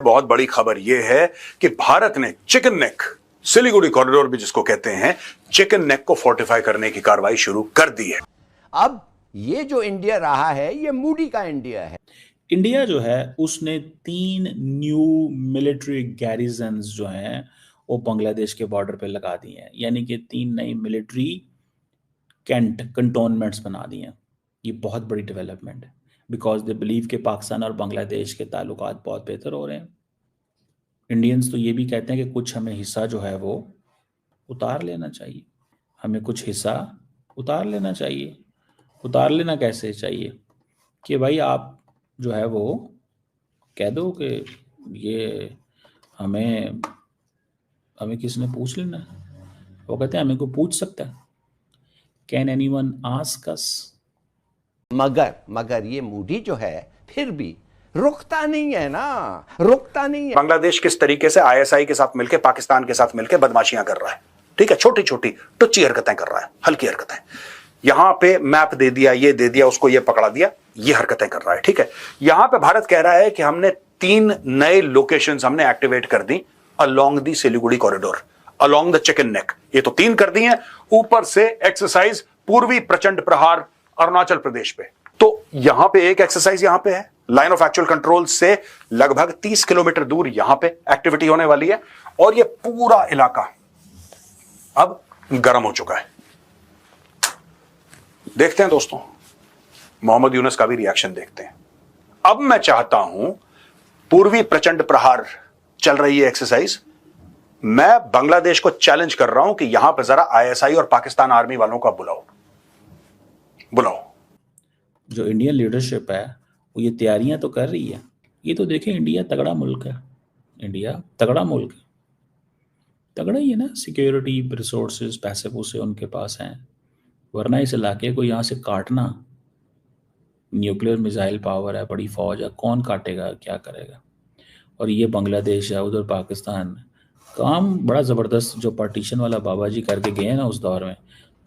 बहुत बड़ी खबर यह है कि भारत ने चिकन नेक, सिलीगुड़ी कॉरिडोर भी जिसको कहते हैं, चिकन नेक को फोर्टिफाई करने की कार्रवाई शुरू कर दी है। अब ये जो इंडिया रहा है ये मूडी का इंडिया है। इंडिया जो है उसने 3 न्यू मिलिट्री गैरिजन्स जो हैं वो बांग्लादेश के बॉर्डर पे लगा दी हैं, यानी कि 3 नई मिलिट्री कंटोनमेंट्स बना दिए हैं। ये बहुत बड़ी डेवलपमेंट है बिकॉज दे बिलीव कि पाकिस्तान और बांग्लादेश के ताल्लुकात बहुत बेहतर हो रहे हैं। इंडियंस तो ये भी कहते हैं कि कुछ हमें हिस्सा जो है वो उतार लेना चाहिए, हमें कुछ हिस्सा उतार लेना चाहिए। उतार लेना कैसे चाहिए कि भाई आप जो है वो कह दो कि ये हमें किसने पूछ लेना है। वो कहते हैं हमें को पूछ सकता है, कैन एनीवन आस्क अस। मगर ये मूडी जो है फिर भी रुकता नहीं है ना, रुकता नहीं है। बांग्लादेश किस तरीके से आईएसआई के साथ मिलकर, पाकिस्तान के साथ मिलकर बदमाशियां कर रहा है, ठीक है, छोटी छोटी टुच्ची हरकतें कर रहा है, हल्की हरकतें। यहां पे मैप दे दिया, ये दे दिया, उसको ये पकड़ा दिया, ये हरकतें कर रहा है, ठीक है। यहां पे भारत कह रहा है कि हमने 3 नए लोकेशंस हमने एक्टिवेट कर दी along the Siliguri corridor, along the chicken neck. ये तो 3 कर दी हैं, ऊपर से एक्सरसाइज पूर्वी प्रचंड प्रहार अरुणाचल प्रदेश पे। तो यहां पे एक एक्सरसाइज यहां पे है, लाइन ऑफ एक्चुअल कंट्रोल से लगभग 30 किलोमीटर दूर यहां पे एक्टिविटी होने वाली है, और ये पूरा इलाका अब गर्म हो चुका है। देखते हैं दोस्तों, मोहम्मद यूनुस का भी रिएक्शन देखते हैं। अब मैं चाहता हूं, पूर्वी प्रचंड प्रहार चल रही है एक्सरसाइज, मैं बांग्लादेश को चैलेंज कर रहा हूं कि यहां पर जरा आईएसआई और पाकिस्तान आर्मी वालों का बुलाओ। जो इंडियन लीडरशिप है वो ये तैयारियां तो कर रही है। ये तो देखें, इंडिया तगड़ा मुल्क है, इंडिया तगड़ा मुल्क है, तगड़ा ही है ना। सिक्योरिटी, रिसोर्सेज, पैसे पूसे उनके पास हैं, वरना इस इलाके को यहाँ से काटना, न्यूक्लियर मिसाइल पावर है, बड़ी फौज है, कौन काटेगा, क्या करेगा। और ये बांग्लादेश है, उधर पाकिस्तान, काम बड़ा ज़बरदस्त जो पार्टीशन वाला बाबा जी करके गए हैं ना उस दौर में,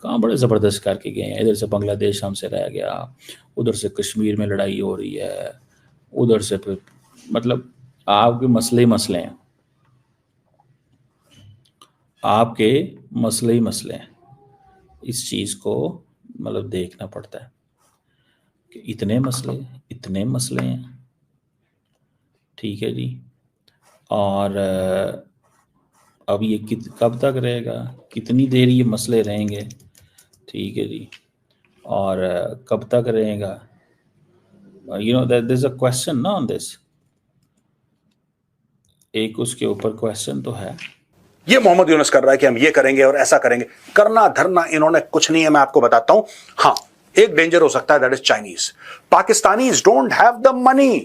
काम बड़े ज़बरदस्त करके गए हैं। इधर से बांग्लादेश हमसे रह गया, उधर से कश्मीर में लड़ाई हो रही है, उधर से फिर मतलब आपके मसले हैं, आपके मसले ही मसले हैं। इस चीज़ को मतलब देखना पड़ता है कि इतने मसले हैं, ठीक है जी। और अब ये कब तक रहेगा, कितनी देर ये मसले रहेंगे, ठीक है जी, और कब तक रहेगा। You know there is a question ना ऑन दिस, एक उसके ऊपर क्वेश्चन तो है। ये मोहम्मद यूनुस कर रहा है कि हम ये करेंगे और ऐसा करेंगे, करना धरना इन्होंने कुछ नहीं है। मैं आपको बताता हूं, हां एक डेंजर हो सकता है, that is Chinese. Pakistanis don't have the money,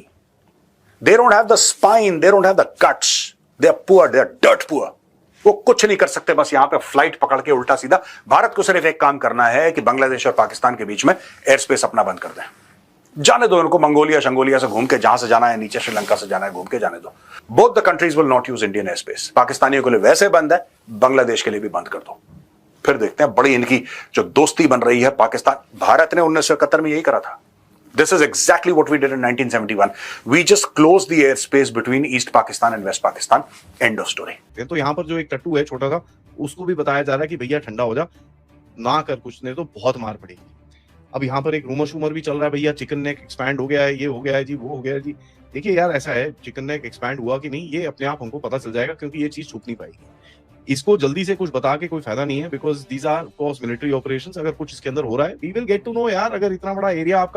they don't have the spine, they don't have the guts, they are poor, they are dirt poor. वो कुछ नहीं कर सकते, बस यहां पे फ्लाइट पकड़ के उल्टा सीधा। भारत को सिर्फ एक काम करना है कि बांग्लादेश और पाकिस्तान के बीच में एयर स्पेस अपना बंद कर दें, जाने दो इनको, मंगोलिया शंगोलिया से घूम के जहां से जाना है, नीचे श्रीलंका से जाना है, घूम के जाने दो। Both the countries will not use Indian air space. पाकिस्तानियों के लिए वैसे बंद है, बांग्लादेश के लिए भी बंद कर दो, फिर देखते हैं। बड़ी इनकी जो दोस्ती बन रही है पाकिस्तान भारत ने 1971 में यही करा था। This is exactly what we did in 1971. We just closed the airspace between East Pakistan and West Pakistan. End of story. तो यहाँ पर जो एक टट्टू है छोटा सा, उसको भी बताया जा रहा है कि भैया ठंडा हो जा, ना कर कुछ, नहीं तो बहुत मार पड़ेगी। अब यहाँ पर एक रूमर शूमर भी चल रहा है, भैया चिकन नेक एक्सपैंड हो गया है, ये हो गया है जी, वो हो गया है जी। देखिए यार, ऐसा है, चिकन नेक एक्सपैंड हुआ कि नहीं ये अपने आप हमको पता चल जाएगा, क्योंकि ये चीज छुप नहीं पाएगी। इसको जल्दी से कुछ बता के कोई फायदा नहीं है, because these are cause military operations. अगर कुछ इसके अंदर हो रहा है, we will get to know यार। अगर इतना बड़ा एरिया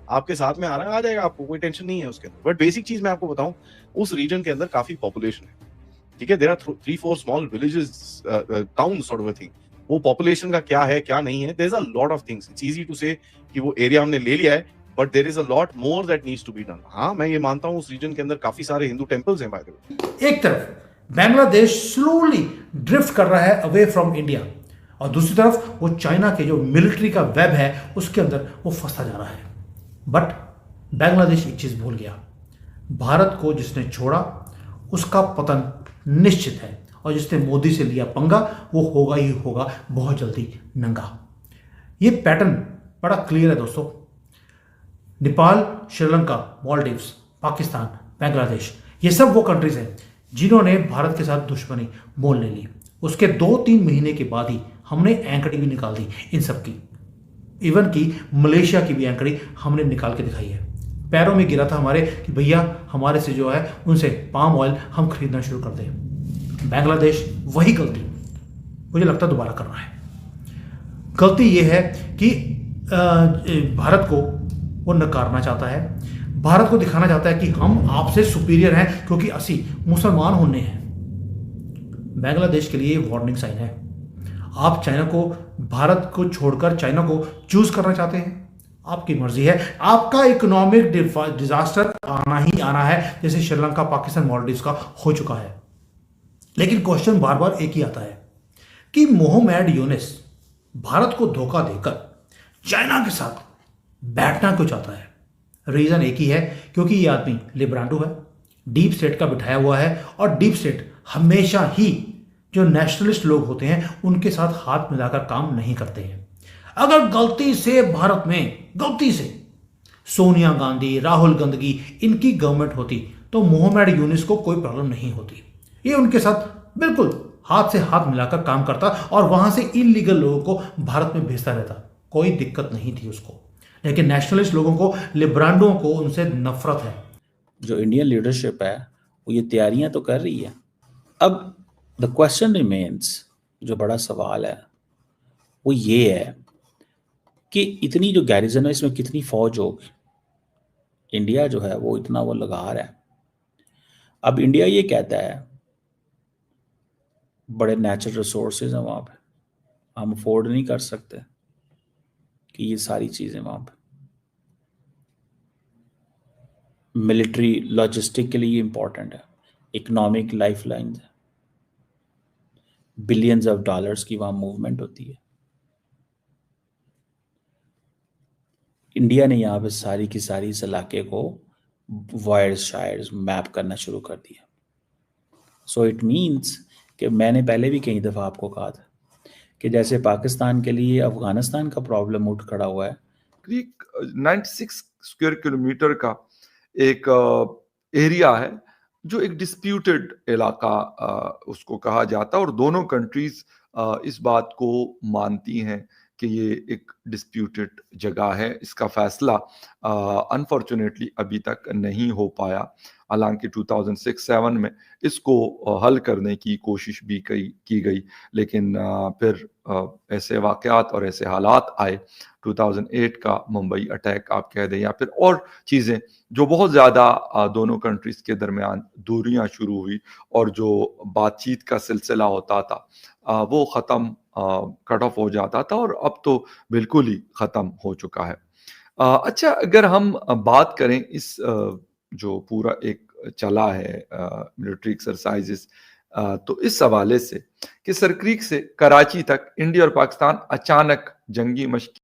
आपके साथ में आ रहा है, आ जाएगा, आपको कोई टेंशन नहीं है उसके अंदर। बट बेसिक चीज मैं आपको बताऊं, उस रीजन के अंदर काफी पॉपुलेशन है, ठीक है। There are 3-4 small villages, town sort of a thing. वो पॉपुलेशन का क्या है क्या नहीं है, there is a lot of things. It's easy to say कि वो एरिया हमने ले लिया है, but there is a lot more that needs to be done. हाँ, मैं ये मानता हूँ उस रीजन के अंदर काफी सारे हिंदू टेम्पल्स हैं बाय द वे। एक तरफ बांग्लादेश स्लोली ड्रिफ्ट कर रहा है अवे फ्रॉम इंडिया, और दूसरी तरफ वो चाइना के जो मिलिट्री का वेब है उसके अंदर वो फंसता जा रहा है। बट बांग्लादेश एक चीज भूल गया, भारत को जिसने छोड़ा उसका पतन निश्चित है, और जिसने मोदी से लिया पंगा वो होगा ही होगा बहुत जल्दी नंगा। ये पैटर्न बड़ा क्लियर है दोस्तों। नेपाल, श्रीलंका, मालदीव्स, पाकिस्तान, बांग्लादेश, ये सब वो कंट्रीज हैं जिन्होंने भारत के साथ दुश्मनी मोल ले ली। उसके 2-3 महीने के बाद ही हमने एंकड़ी भी निकाल दी इन सब की। इवन की मलेशिया की भी एंकड़ी हमने निकाल के दिखाई है। पैरों में गिरा था हमारे कि भैया हमारे से जो है उनसे पाम ऑयल हम खरीदना शुरू कर दें। बांग्लादेश वही गलती मुझे लगता है दोबारा कर रहा है। गलती यह है कि भारत को वो नकारना चाहता है, भारत को दिखाना चाहता है कि हम आपसे सुपीरियर हैं क्योंकि असी मुसलमान होने हैं। बांग्लादेश के लिए वार्निंग साइन है। आप चाइना को, भारत को छोड़कर चाइना को चूज करना चाहते हैं, आपकी मर्जी है। आपका इकोनॉमिक डिजास्टर आना ही आना है, जैसे श्रीलंका, पाकिस्तान, मालदीव्स का हो चुका है। लेकिन क्वेश्चन बार बार एक ही आता है कि मोहम्मद यूनुस भारत को धोखा देकर चाइना के साथ बैठना क्यों चाहता है? रीजन एक ही है, क्योंकि ये आदमी लिब्रांडो है, डीप स्टेट का बिठाया हुआ है, और डीप स्टेट हमेशा ही जो नेशनलिस्ट लोग होते हैं उनके साथ हाथ मिलाकर काम नहीं करते हैं। अगर गलती से भारत में, गलती से सोनिया गांधी, राहुल गांधी इनकी गवर्नमेंट होती तो मोहम्मद यूनुस को कोई प्रॉब्लम नहीं होती। ये उनके साथ बिल्कुल हाथ से हाथ मिलाकर काम करता और वहां से इलीगल लोगों को भारत में भेजता रहता, कोई दिक्कत नहीं थी उसको। लेकिन नेशनलिस्ट लोगों को, लिब्रांडो को उनसे नफरत है। जो इंडियन लीडरशिप है वो ये तैयारियां तो कर रही है। अब द क्वेश्चन रिमेन्स, जो बड़ा सवाल है वो ये है कि इतनी जो गैरिजन है इसमें कितनी फौज होगी। इंडिया जो है वो इतना वो लगा रहा है। अब इंडिया ये कहता है बड़े नेचुरल रिसोर्सेज हैं वहाँ पे, हम अफोर्ड नहीं कर सकते कि ये सारी चीज़ें वहाँ पे मिलिट्री लॉजिस्टिक के लिए इंपॉर्टेंट है, इकोनॉमिक लाइफ लाइन है, बिलियंस ऑफ डॉलर्स की वहाँ मूवमेंट होती है। इंडिया ने यहाँ पे सारी की सारी इस इलाके को वायर्स शायर्स मैप करना शुरू कर दिया। सो इट मीन्स कि मैंने पहले भी कई दफ़ा आपको कहा था कि जैसे पाकिस्तान के लिए अफगानिस्तान का प्रॉब्लम उठ खड़ा हुआ है, क्रीक 96 स्क्वायर किलोमीटर का एक एरिया है जो एक डिस्प्यूटेड इलाका उसको कहा जाता है, और दोनों कंट्रीज इस बात को मानती हैं कि ये एक डिस्प्यूटेड जगह है। इसका फैसला अनफॉर्चुनेटली अभी तक नहीं हो पाया, हालांकि 2006-07 में इसको हल करने की कोशिश भी की गई, लेकिन फिर ऐसे वाक़यात और ऐसे हालात आए, 2008 का मुंबई अटैक आप कह दें, या फिर और चीज़ें जो बहुत ज़्यादा दोनों कंट्रीज़ के दरमियान दूरियां शुरू हुई, और जो बातचीत का सिलसिला होता था वो ख़त्म, कट ऑफ हो जाता था, और अब तो बिल्कुल ही ख़त्म हो चुका है। अच्छा, अगर हम बात करें इस जो पूरा एक चला है मिलिट्री एक्सरसाइजेस, तो इस हवाले से कि सरक्रीक से कराची तक इंडिया और पाकिस्तान अचानक जंगी मशक